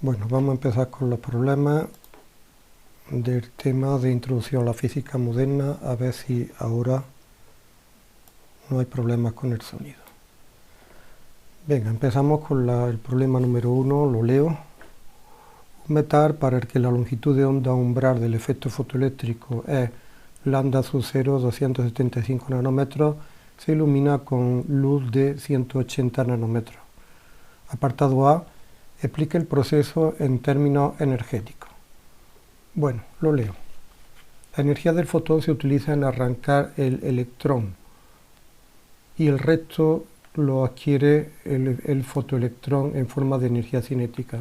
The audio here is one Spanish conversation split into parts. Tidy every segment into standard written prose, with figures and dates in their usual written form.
Bueno, vamos a empezar con los problemas del tema de introducción a la física moderna, a ver si ahora no hay problemas con el sonido. Venga, empezamos con el problema número 1, lo leo. Un metal para el que la longitud de onda umbral del efecto fotoeléctrico es lambda sub 0, 275 nanómetros, se ilumina con luz de 180 nanómetros. Apartado A, explique el proceso en términos energéticos. Bueno, lo leo. La energía del fotón se utiliza en arrancar el electrón y el resto lo adquiere el fotoelectrón en forma de energía cinética.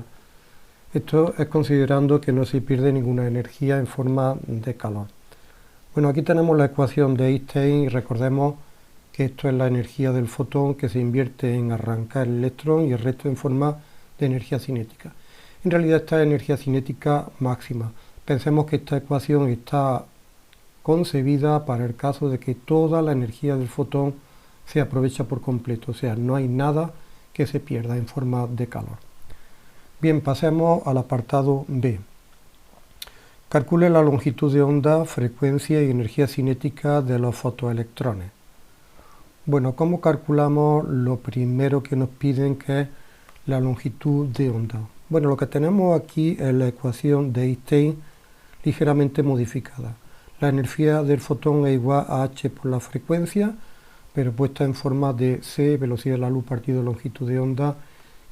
Esto es considerando que no se pierde ninguna energía en forma de calor. Bueno, aquí tenemos la ecuación de Einstein y recordemos que esto es la energía del fotón que se invierte en arrancar el electrón y el resto en forma de energía cinética. En realidad esta es energía cinética máxima. Pensemos que esta ecuación está concebida para el caso de que toda la energía del fotón se aprovecha por completo, o sea, no hay nada que se pierda en forma de calor. Bien, pasemos al apartado B. Calcule la longitud de onda, frecuencia y energía cinética de los fotoelectrones. Bueno, ¿cómo calculamos lo primero que nos piden, que es la longitud de onda? Bueno, lo que tenemos aquí es la ecuación de Einstein ligeramente modificada. La energía del fotón es igual a h por la frecuencia, pero puesta en forma de c, velocidad de la luz partido longitud de onda,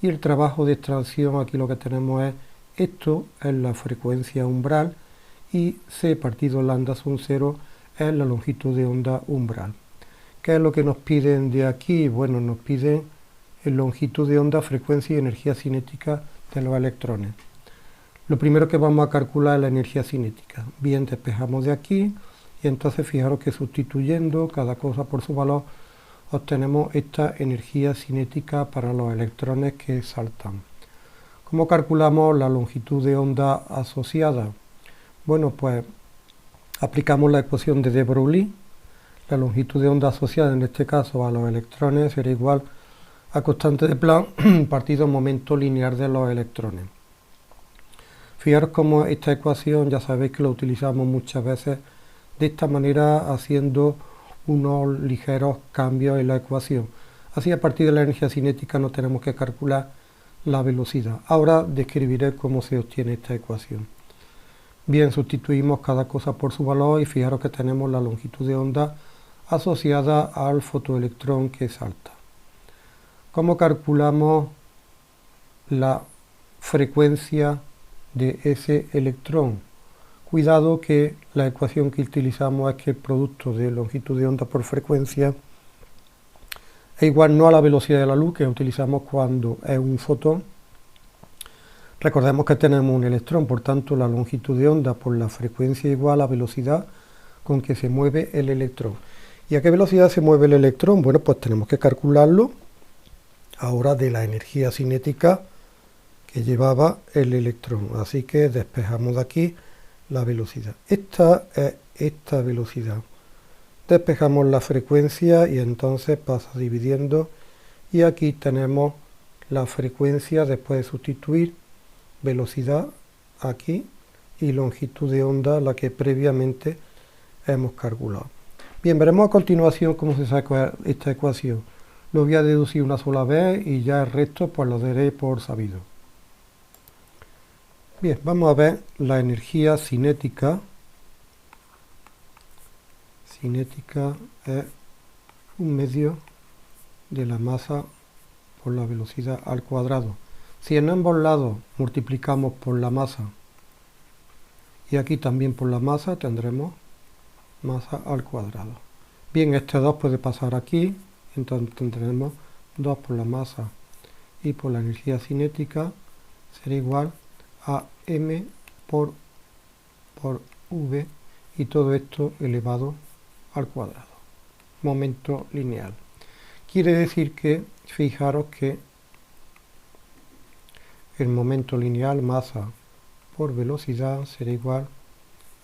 y el trabajo de extracción aquí lo que tenemos es, esto es la frecuencia umbral, y c partido lambda sub 0 es la longitud de onda umbral. ¿Qué es lo que nos piden de aquí? Bueno, nos piden longitud de onda, frecuencia y energía cinética de los electrones. Lo primero que vamos a calcular es la energía cinética. Bien, despejamos de aquí y entonces fijaros que sustituyendo cada cosa por su valor obtenemos esta energía cinética para los electrones que saltan. ¿Cómo calculamos la longitud de onda asociada? Bueno, pues aplicamos la ecuación de de Broglie. La longitud de onda asociada en este caso a los electrones será igual a constante de Planck partido momento lineal de los electrones. Fijaros cómo esta ecuación ya sabéis que la utilizamos muchas veces de esta manera, haciendo unos ligeros cambios en la ecuación. Así, a partir de la energía cinética no tenemos que calcular la velocidad. Ahora describiré cómo se obtiene esta ecuación. Bien, sustituimos cada cosa por su valor y fijaros que tenemos la longitud de onda asociada al fotoelectrón que salta. ¿Cómo calculamos la frecuencia de ese electrón? Cuidado que la ecuación que utilizamos es que el producto de longitud de onda por frecuencia es igual no a la velocidad de la luz que utilizamos cuando es un fotón. Recordemos que tenemos un electrón, por tanto la longitud de onda por la frecuencia es igual a la velocidad con que se mueve el electrón. ¿Y a qué velocidad se mueve el electrón? Bueno, pues tenemos que calcularlo ahora de la energía cinética que llevaba el electrón. Así que despejamos de aquí la velocidad. Esta es esta velocidad. Despejamos la frecuencia y entonces pasa dividiendo. Y aquí tenemos la frecuencia después de sustituir velocidad aquí y longitud de onda, la que previamente hemos calculado. Bien, veremos a continuación cómo se saca esta ecuación. Lo voy a deducir una sola vez y ya el resto pues lo daré por sabido. Bien, vamos a ver la energía cinética. Cinética es un medio de la masa por la velocidad al cuadrado. Si en ambos lados multiplicamos por la masa y aquí también por la masa, tendremos masa al cuadrado. Bien, este 2 puede pasar aquí, entonces tendremos 2 por la masa y por la energía cinética será igual a m por v, y todo esto elevado al cuadrado. Momento lineal. Quiere decir que, fijaros que el momento lineal, masa por velocidad, será igual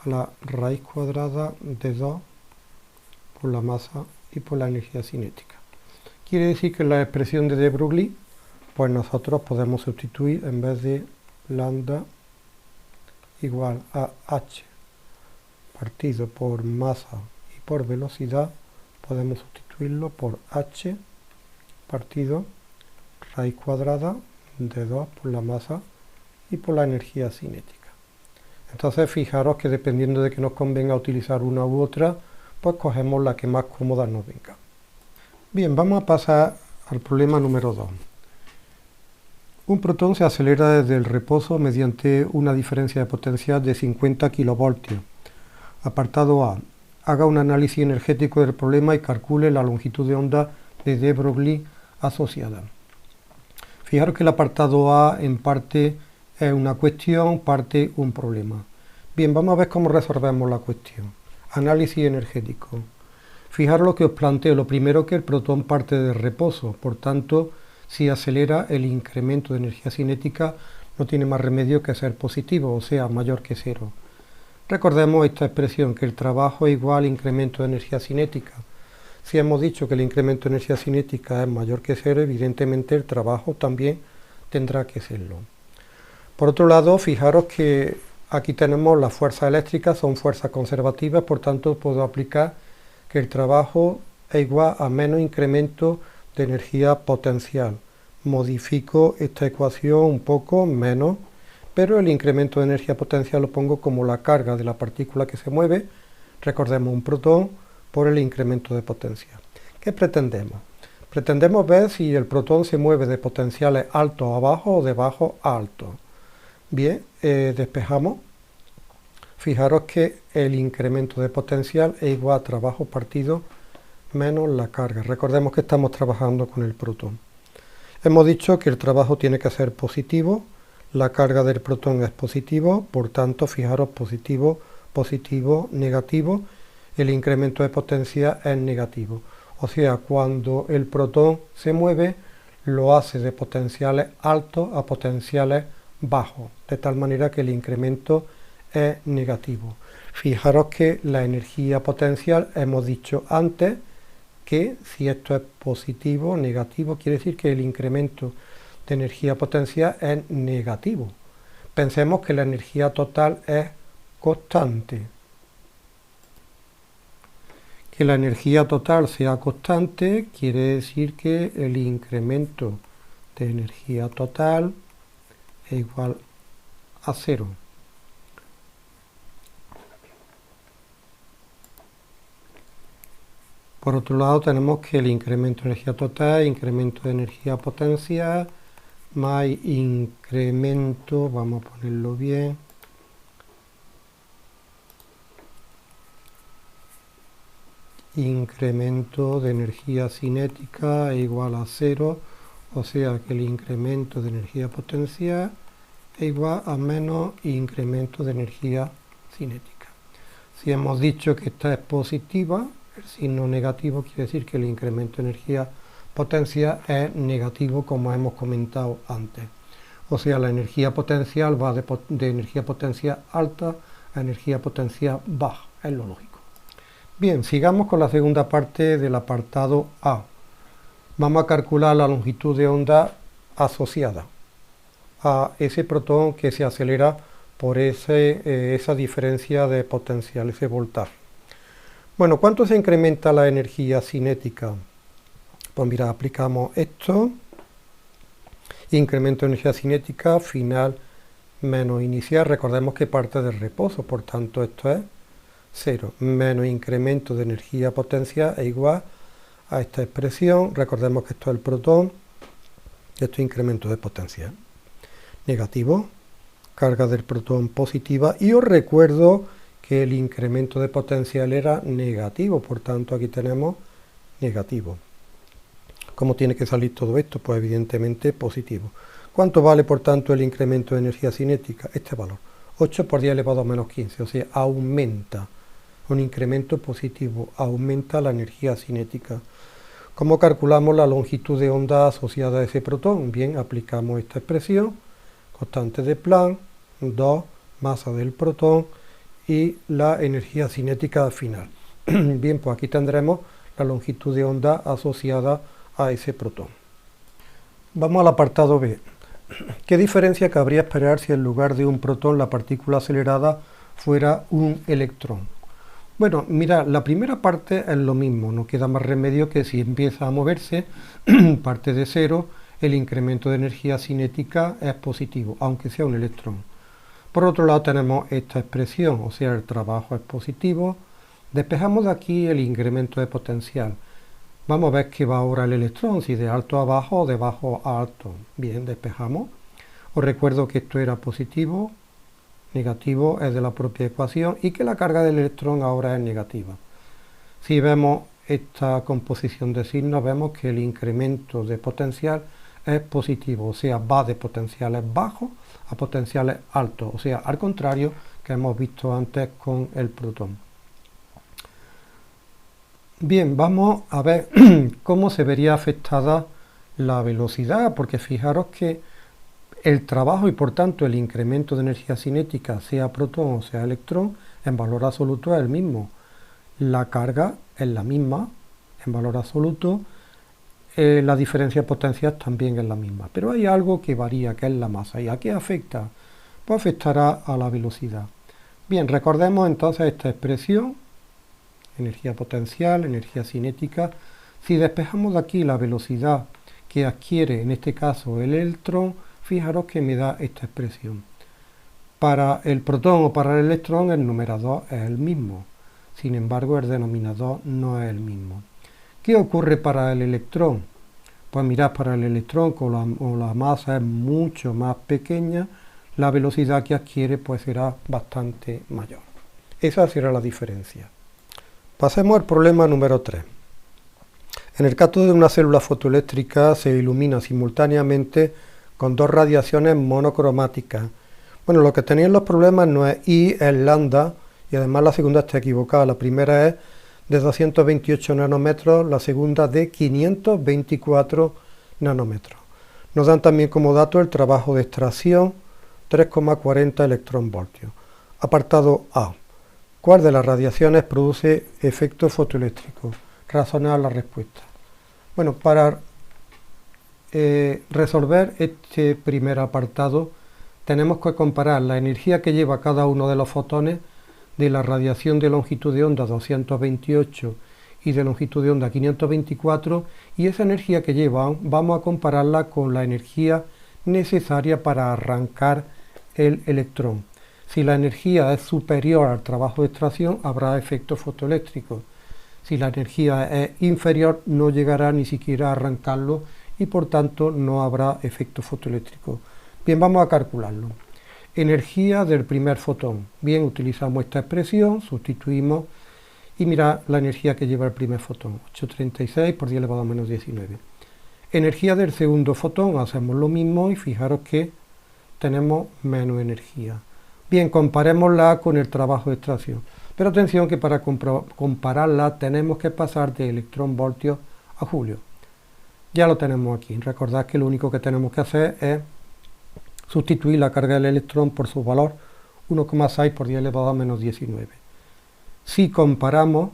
a la raíz cuadrada de 2 por la masa y por la energía cinética. Quiere decir que en la expresión de de Broglie, pues nosotros podemos sustituir, en vez de lambda igual a h partido por masa y por velocidad, podemos sustituirlo por h partido raíz cuadrada de 2 por la masa y por la energía cinética. Entonces fijaros que dependiendo de que nos convenga utilizar una u otra, pues cogemos la que más cómoda nos venga. Bien, vamos a pasar al problema número 2. Un protón se acelera desde el reposo mediante una diferencia de potencial de 50 kilovoltios. Apartado A. Haga un análisis energético del problema y calcule la longitud de onda de de Broglie asociada. Fijaros que el apartado A en parte es una cuestión, parte un problema. Bien, vamos a ver cómo resolvemos la cuestión. Análisis energético. Fijaros lo que os planteo. Lo primero, que el protón parte de reposo, por tanto, si acelera, el incremento de energía cinética no tiene más remedio que ser positivo, o sea, mayor que cero. Recordemos esta expresión, que el trabajo es igual al incremento de energía cinética. Si hemos dicho que el incremento de energía cinética es mayor que cero, evidentemente el trabajo también tendrá que serlo. Por otro lado, fijaros que aquí tenemos las fuerzas eléctricas, son fuerzas conservativas, por tanto puedo aplicar que el trabajo es igual a menos incremento de energía potencial. Modifico esta ecuación un poco, menos, pero el incremento de energía potencial lo pongo como la carga de la partícula que se mueve, recordemos un protón, por el incremento de potencia. ¿Qué pretendemos? Pretendemos ver si el protón se mueve de potenciales altos a bajos o de bajos a altos. Bien, despejamos. Fijaros que el incremento de potencial es igual a trabajo partido menos la carga. Recordemos que estamos trabajando con el protón. Hemos dicho que el trabajo tiene que ser positivo, la carga del protón es positivo, por tanto, fijaros, positivo, positivo, negativo, el incremento de potencia es negativo. O sea, cuando el protón se mueve, lo hace de potenciales altos a potenciales bajos, de tal manera que el incremento es negativo. Fijaros que la energía potencial, hemos dicho antes que si esto es positivo o negativo, quiere decir que el incremento de energía potencial es negativo. Pensemos que la energía total es constante. Que la energía total sea constante quiere decir que el incremento de energía total es igual a cero. Por otro lado, tenemos que el incremento de energía total, incremento de energía potencial, más incremento, vamos a ponerlo bien, incremento de energía cinética es igual a cero, o sea que el incremento de energía potencial es igual a menos incremento de energía cinética. Si hemos dicho que esta es positiva, el signo negativo quiere decir que el incremento de energía potencial es negativo, como hemos comentado antes. O sea, la energía potencial va de energía potencial alta a energía potencial baja, es lo lógico. Bien, sigamos con la segunda parte del apartado A. Vamos a calcular la longitud de onda asociada a ese protón que se acelera por esa diferencia de potencial, ese voltaje. Bueno, ¿cuánto se incrementa la energía cinética? Pues mira, aplicamos esto, incremento de energía cinética, final menos inicial, recordemos que parte del reposo, por tanto esto es 0, menos incremento de energía potencial es igual a esta expresión, recordemos que esto es el protón, esto es incremento de potencial. Negativo, carga del protón positiva, y os recuerdo que el incremento de potencial era negativo, por tanto aquí tenemos negativo. ¿Cómo tiene que salir todo esto? Pues evidentemente positivo. ¿Cuánto vale por tanto el incremento de energía cinética? Este valor, 8 por 10 elevado a menos 15, o sea, aumenta. Un incremento positivo, aumenta la energía cinética. ¿Cómo calculamos la longitud de onda asociada a ese protón? Bien, aplicamos esta expresión, constante de Planck, 2, masa del protón y la energía cinética final. Bien, pues aquí tendremos la longitud de onda asociada a ese protón. Vamos al apartado B. ¿Qué diferencia cabría esperar si en lugar de un protón la partícula acelerada fuera un electrón? Bueno, mira, la primera parte es lo mismo, no queda más remedio que si empieza a moverse, parte de cero, el incremento de energía cinética es positivo, aunque sea un electrón. Por otro lado tenemos esta expresión, o sea, el trabajo es positivo. Despejamos de aquí el incremento de potencial. Vamos a ver qué va ahora el electrón, si de alto a bajo o de bajo a alto. Bien, despejamos. Os recuerdo que esto era positivo, negativo es de la propia ecuación y que la carga del electrón ahora es negativa. Si vemos esta composición de signos, vemos que el incremento de potencial es positivo, o sea, va de potenciales bajos a potenciales altos, o sea, al contrario que hemos visto antes con el protón. Bien, vamos a ver cómo se vería afectada la velocidad, porque fijaros que el trabajo y por tanto el incremento de energía cinética, sea protón o sea electrón, en valor absoluto es el mismo. La carga es la misma en valor absoluto, la diferencia potencial también es la misma, pero hay algo que varía, que es la masa. ¿Y a qué afecta? Pues afectará a la velocidad. Bien, recordemos entonces esta expresión, energía potencial, energía cinética. Si despejamos de aquí la velocidad que adquiere, en este caso, el electrón, fijaros que me da esta expresión. Para el protón o para el electrón el numerador es el mismo, sin embargo el denominador no es el mismo. ¿Qué ocurre para el electrón? Pues mirad, para el electrón, como la masa es mucho más pequeña, la velocidad que adquiere pues será bastante mayor. Esa será la diferencia. Pasemos al problema número 3. En el caso de una célula fotoeléctrica se ilumina simultáneamente con dos radiaciones monocromáticas. Bueno, lo que tenéis en los problemas no es I, es lambda, y además la segunda está equivocada. La primera es de 228 nanómetros, la segunda de 524 nanómetros. Nos dan también como dato el trabajo de extracción, 3,40 electronvoltios. Apartado A. ¿Cuál de las radiaciones produce efecto fotoeléctrico? Razonar la respuesta. Bueno, para resolver este primer apartado tenemos que comparar la energía que lleva cada uno de los fotones de la radiación de longitud de onda 228 y de longitud de onda 524, y esa energía que llevan vamos a compararla con la energía necesaria para arrancar el electrón. Si la energía es superior al trabajo de extracción, habrá efecto fotoeléctrico. Si la energía es inferior, no llegará ni siquiera a arrancarlo y por tanto no habrá efecto fotoeléctrico. Bien, vamos a calcularlo. Energía del primer fotón. Bien, utilizamos esta expresión, sustituimos y mirad la energía que lleva el primer fotón, 836 por 10 elevado a menos 19. Energía del segundo fotón, hacemos lo mismo y fijaros que tenemos menos energía. Bien, comparémosla con el trabajo de extracción. Pero atención que para compararla tenemos que pasar de electronvoltios a julios. Ya lo tenemos aquí. Recordad que lo único que tenemos que hacer es sustituir la carga del electrón por su valor, 1,6 por 10 elevado a menos 19. Si comparamos,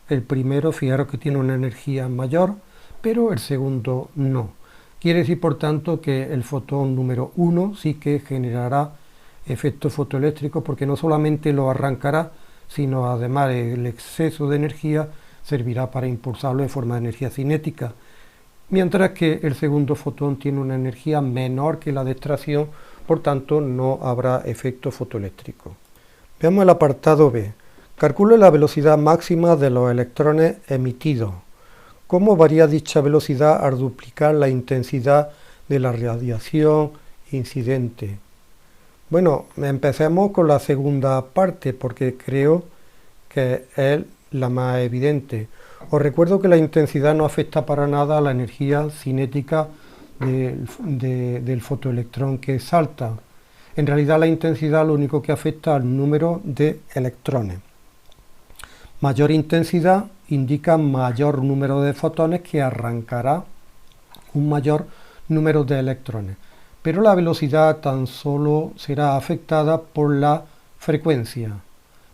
el primero, fijaros que tiene una energía mayor, pero el segundo no. Quiere decir, por tanto, que el fotón número 1 sí que generará efecto fotoeléctrico, porque no solamente lo arrancará, sino además el exceso de energía servirá para impulsarlo de forma de energía cinética, mientras que el segundo fotón tiene una energía menor que la de extracción, por tanto no habrá efecto fotoeléctrico. Veamos el apartado B. Calcule la velocidad máxima de los electrones emitidos. ¿Cómo varía dicha velocidad al duplicar la intensidad de la radiación incidente? Bueno, empecemos con la segunda parte porque creo que es la más evidente. Os recuerdo que la intensidad no afecta para nada a la energía cinética del fotoelectrón que salta. En realidad la intensidad lo único que afecta al número de electrones. Mayor intensidad indica mayor número de fotones que arrancará un mayor número de electrones. Pero la velocidad tan solo será afectada por la frecuencia.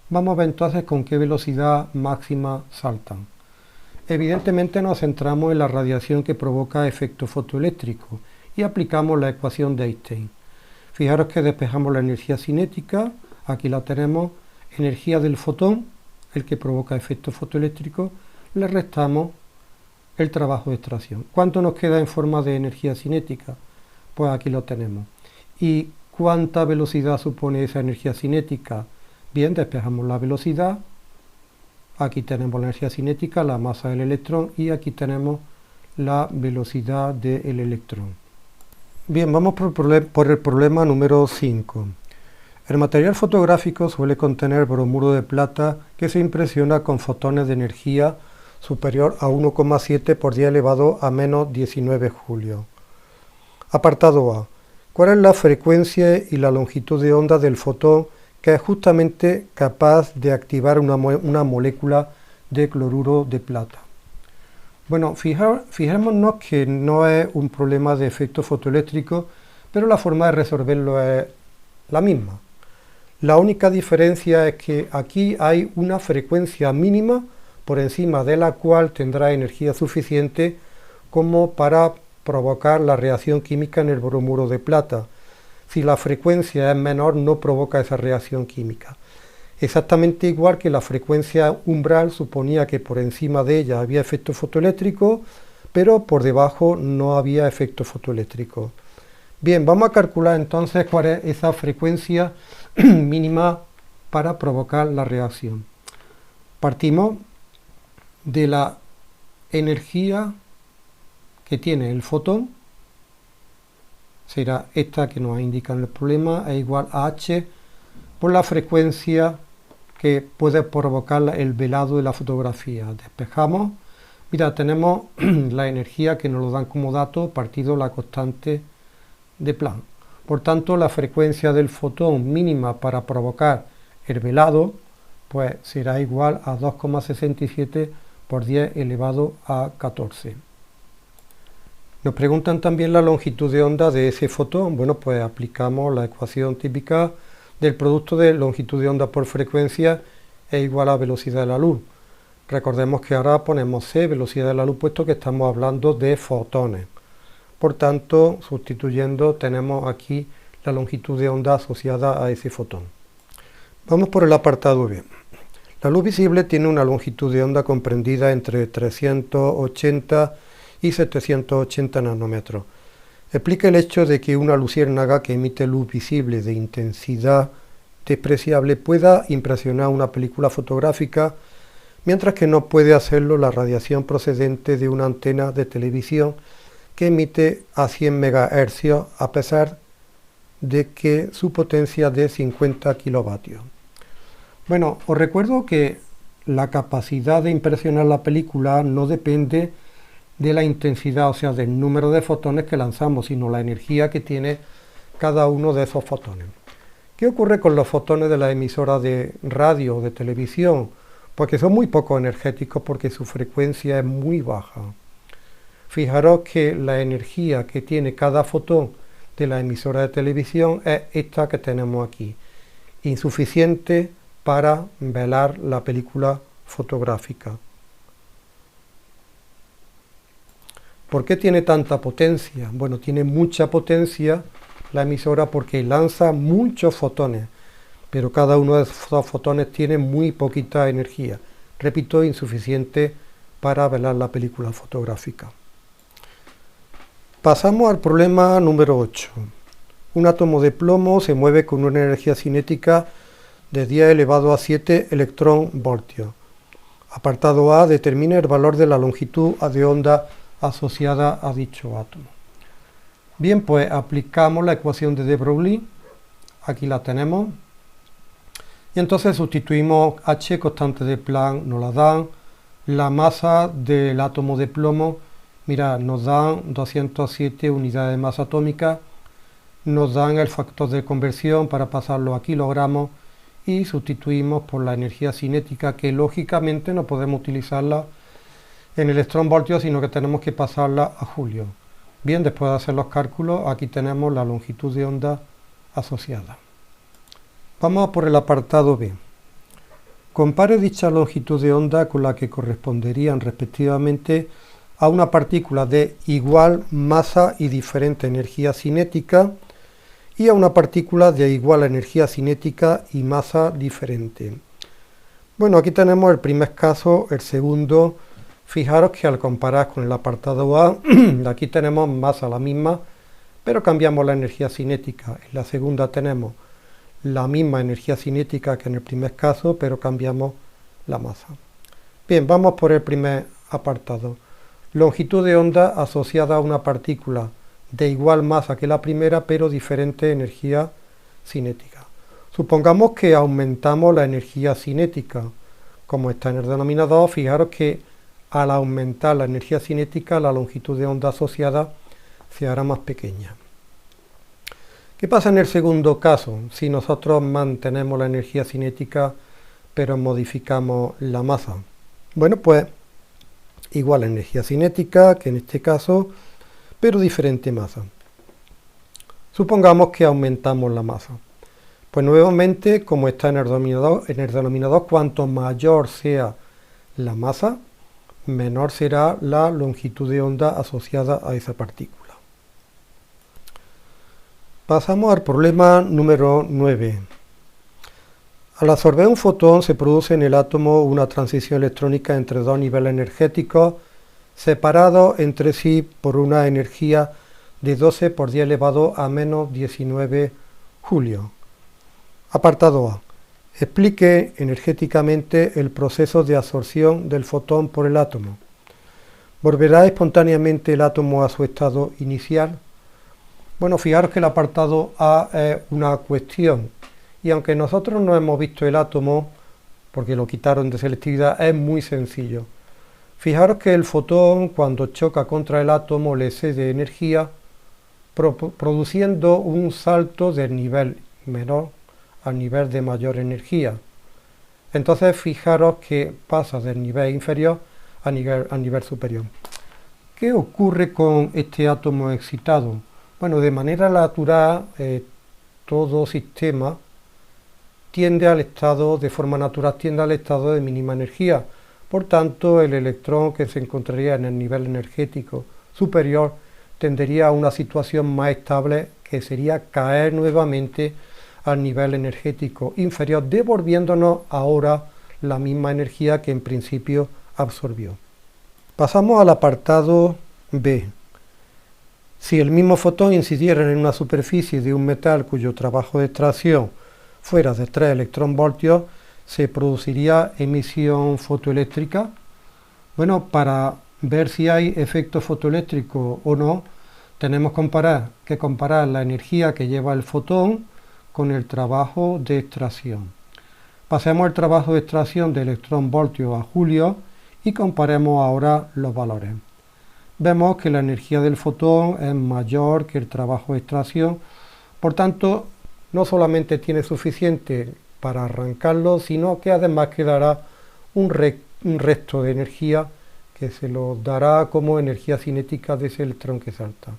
Vamos a ver entonces con qué velocidad máxima saltan. Evidentemente nos centramos en la radiación que provoca efecto fotoeléctrico y aplicamos la ecuación de Einstein. Fijaros que despejamos la energía cinética, aquí la tenemos, energía del fotón, el que provoca efecto fotoeléctrico, le restamos el trabajo de extracción. ¿Cuánto nos queda en forma de energía cinética? Pues aquí lo tenemos. ¿Y cuánta velocidad supone esa energía cinética? Bien, despejamos la velocidad, aquí tenemos la energía cinética, la masa del electrón, y aquí tenemos la velocidad del electrón. Bien, vamos por el problema número 5. El material fotográfico suele contener bromuro de plata que se impresiona con fotones de energía superior a 1,7 por 10 elevado a menos 19 julio. Apartado A. ¿Cuál es la frecuencia y la longitud de onda del fotón que es justamente capaz de activar una molécula de cloruro de plata? Bueno, fijémonos que no es un problema de efecto fotoeléctrico, pero la forma de resolverlo es la misma. La única diferencia es que aquí hay una frecuencia mínima por encima de la cual tendrá energía suficiente como para provocar la reacción química en el bromuro de plata. Si la frecuencia es menor, no provoca esa reacción química. Exactamente igual que la frecuencia umbral suponía que por encima de ella había efecto fotoeléctrico, pero por debajo no había efecto fotoeléctrico. Bien, vamos a calcular entonces cuál es esa frecuencia mínima para provocar la reacción. Partimos de la energía que tiene el fotón, será esta que nos indica en el problema, es igual a h por la frecuencia que puede provocar el velado de la fotografía. Despejamos, mira, tenemos la energía que nos lo dan como dato partido la constante de Planck. Por tanto, la frecuencia del fotón mínima para provocar el velado pues será igual a 2,67 por 10 elevado a 14. Nos preguntan también la longitud de onda de ese fotón. Bueno, pues aplicamos la ecuación típica del producto de longitud de onda por frecuencia es igual a velocidad de la luz. Recordemos que ahora ponemos c, velocidad de la luz, puesto que estamos hablando de fotones. Por tanto, sustituyendo, tenemos aquí la longitud de onda asociada a ese fotón. Vamos por el apartado B. La luz visible tiene una longitud de onda comprendida entre 380 y 780 nanómetros. Explica el hecho de que una luciérnaga que emite luz visible de intensidad despreciable pueda impresionar una película fotográfica, mientras que no puede hacerlo la radiación procedente de una antena de televisión que emite a 100 MHz a pesar de que su potencia es de 50 kilovatios. Bueno, os recuerdo que la capacidad de impresionar la película no depende de la intensidad, o sea, del número de fotones que lanzamos, sino la energía que tiene cada uno de esos fotones. ¿Qué ocurre con los fotones de la emisora de radio o de televisión? Pues que son muy poco energéticos porque su frecuencia es muy baja. Fijaros que la energía que tiene cada fotón de la emisora de televisión es esta que tenemos aquí, insuficiente para velar la película fotográfica. ¿Por qué tiene tanta potencia? Bueno, tiene mucha potencia la emisora porque lanza muchos fotones, pero cada uno de esos fotones tiene muy poquita energía. Repito, insuficiente para velar la película fotográfica. Pasamos al problema número 8. Un átomo de plomo se mueve con una energía cinética de 10 elevado a 7 electronvoltios. Apartado A, determina el valor de la longitud de onda asociada a dicho átomo. Bien, pues aplicamos la ecuación de de Broglie, aquí la tenemos, y entonces sustituimos H, constante de Planck, nos la dan, la masa del átomo de plomo, mira, nos dan 207 unidades de masa atómica, nos dan el factor de conversión para pasarlo a kilogramos, y sustituimos por la energía cinética, que lógicamente no podemos utilizarla en electronvoltios, sino que tenemos que pasarla a julio. Bien, después de hacer los cálculos, aquí tenemos la longitud de onda asociada. Vamos a por el apartado B. Compare dicha longitud de onda con la que corresponderían respectivamente a una partícula de igual masa y diferente energía cinética y a una partícula de igual energía cinética y masa diferente. Bueno, aquí tenemos el primer caso, el segundo. Fijaros que al comparar con el apartado A, aquí tenemos masa la misma, pero cambiamos la energía cinética. En la segunda tenemos la misma energía cinética que en el primer caso, pero cambiamos la masa. Bien, vamos por el primer apartado. Longitud de onda asociada a una partícula de igual masa que la primera, pero diferente energía cinética. Supongamos que aumentamos la energía cinética, como está en el denominador. Fijaros que al aumentar la energía cinética, la longitud de onda asociada se hará más pequeña. ¿Qué pasa en el segundo caso? Si nosotros mantenemos la energía cinética, pero modificamos la masa. Bueno, pues igual energía cinética, que en este caso, pero diferente masa. Supongamos que aumentamos la masa. Pues nuevamente, como está en el denominador, cuanto mayor sea la masa, menor será la longitud de onda asociada a esa partícula. Pasamos al problema número 9. Al absorber un fotón se produce en el átomo una transición electrónica entre dos niveles energéticos separados entre sí por una energía de 12 por 10 elevado a menos 19 julios. Apartado A. Explique energéticamente el proceso de absorción del fotón por el átomo. ¿Volverá espontáneamente el átomo a su estado inicial? Bueno, fijaros que el apartado A es una cuestión, y aunque nosotros no hemos visto el átomo, porque lo quitaron de selectividad, es muy sencillo. Fijaros que el fotón, cuando choca contra el átomo, le cede energía, produciendo un salto del nivel menor al nivel de mayor energía. Entonces fijaros que pasa del nivel inferior a nivel superior. ¿Qué ocurre con este átomo excitado? Bueno, de manera natural, todo sistema de forma natural tiende al estado de mínima energía. Por tanto, el electrón que se encontraría en el nivel energético superior tendería a una situación más estable, que sería caer nuevamente al nivel energético inferior, devolviéndonos ahora la misma energía que en principio absorbió. Pasamos al apartado B. Si el mismo fotón incidiera en una superficie de un metal cuyo trabajo de extracción fuera de 3 electronvoltios, ¿se produciría emisión fotoeléctrica? Bueno, para ver si hay efecto fotoeléctrico o no, tenemos que comparar la energía que lleva el fotón con el trabajo de extracción. Pasemos el trabajo de extracción de electronvoltios a julios y comparemos ahora los valores. Vemos que la energía del fotón es mayor que el trabajo de extracción, por tanto, no solamente tiene suficiente para arrancarlo, sino que además quedará un resto de energía que se lo dará como energía cinética de ese electrón que salta.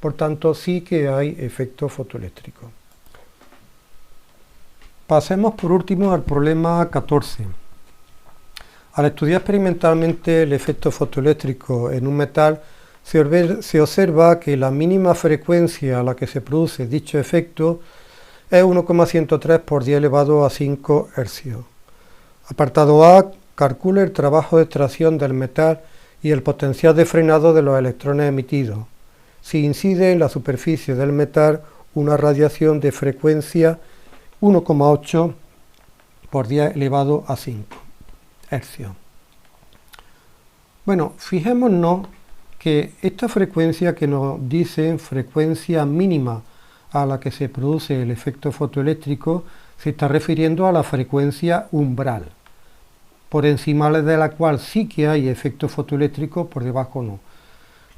Por tanto, sí que hay efecto fotoeléctrico. Pasemos por último al problema 14. Al estudiar experimentalmente el efecto fotoeléctrico en un metal, se observa que la mínima frecuencia a la que se produce dicho efecto es 1,103 por 10 elevado a 5 hercios. Apartado A. Calcule el trabajo de extracción del metal y el potencial de frenado de los electrones emitidos, si incide en la superficie del metal una radiación de frecuencia 1,8 por 10 elevado a 5 hercios. Bueno, fijémonos que esta frecuencia que nos dice frecuencia mínima a la que se produce el efecto fotoeléctrico se está refiriendo a la frecuencia umbral, por encima de la cual sí que hay efecto fotoeléctrico, por debajo no.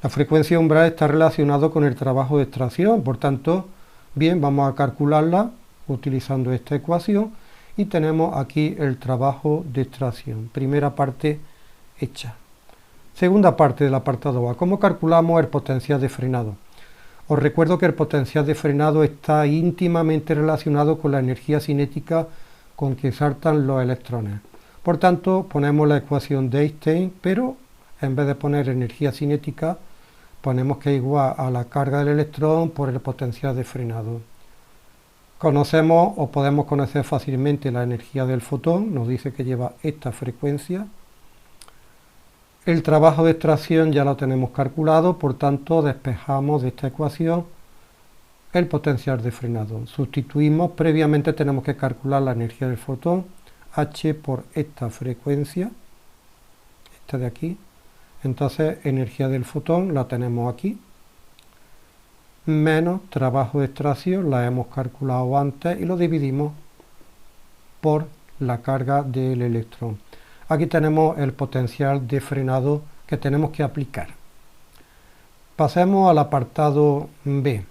La frecuencia umbral está relacionada con el trabajo de extracción, por tanto, bien, vamos a calcularla utilizando esta ecuación y tenemos aquí el trabajo de extracción. Primera parte hecha. Segunda parte del apartado A. ¿Cómo calculamos el potencial de frenado? Os recuerdo que el potencial de frenado está íntimamente relacionado con la energía cinética con que saltan los electrones. Por tanto, ponemos la ecuación de Einstein, pero en vez de poner energía cinética, ponemos que es igual a la carga del electrón por el potencial de frenado. Conocemos o podemos conocer fácilmente la energía del fotón, nos dice que lleva esta frecuencia. El trabajo de extracción ya lo tenemos calculado, por tanto despejamos de esta ecuación el potencial de frenado. Sustituimos, previamente tenemos que calcular la energía del fotón, H por esta frecuencia, esta de aquí. Entonces energía del fotón la tenemos aquí, menos trabajo de extracción, la hemos calculado antes y lo dividimos por la carga del electrón. Aquí tenemos el potencial de frenado que tenemos que aplicar. Pasemos al apartado B.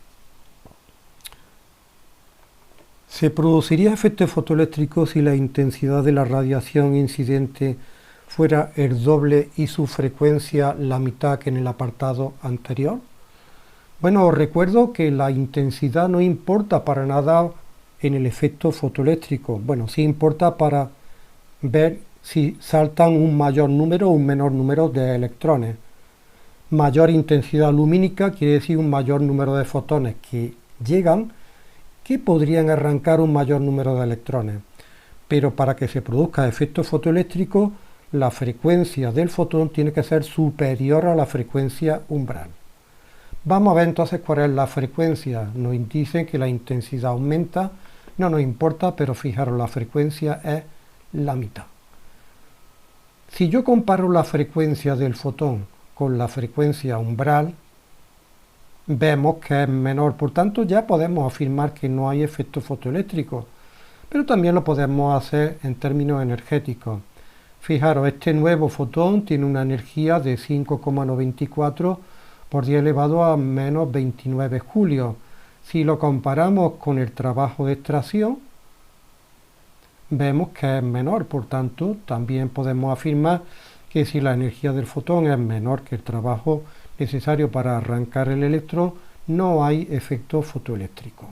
¿Se produciría efecto fotoeléctrico si la intensidad de la radiación incidente fuera el doble y su frecuencia la mitad que en el apartado anterior? Bueno, os recuerdo que la intensidad no importa para nada en el efecto fotoeléctrico. Bueno, sí importa para ver si saltan un mayor número o un menor número de electrones. Mayor intensidad lumínica quiere decir un mayor número de fotones que llegan, que podrían arrancar un mayor número de electrones. Pero para que se produzca efecto fotoeléctrico, la frecuencia del fotón tiene que ser superior a la frecuencia umbral. Vamos a ver entonces cuál es la frecuencia. Nos dicen que la intensidad aumenta, no nos importa, pero fijaros, la frecuencia es la mitad. Si yo comparo la frecuencia del fotón con la frecuencia umbral, vemos que es menor, por tanto ya podemos afirmar que no hay efecto fotoeléctrico, pero también lo podemos hacer en términos energéticos. Fijaros, este nuevo fotón tiene una energía de 5,94 por 10 elevado a menos 29 julios. Si lo comparamos con el trabajo de extracción, vemos que es menor, por tanto también podemos afirmar que si la energía del fotón es menor que el trabajo necesario para arrancar el electrón, no hay efecto fotoeléctrico.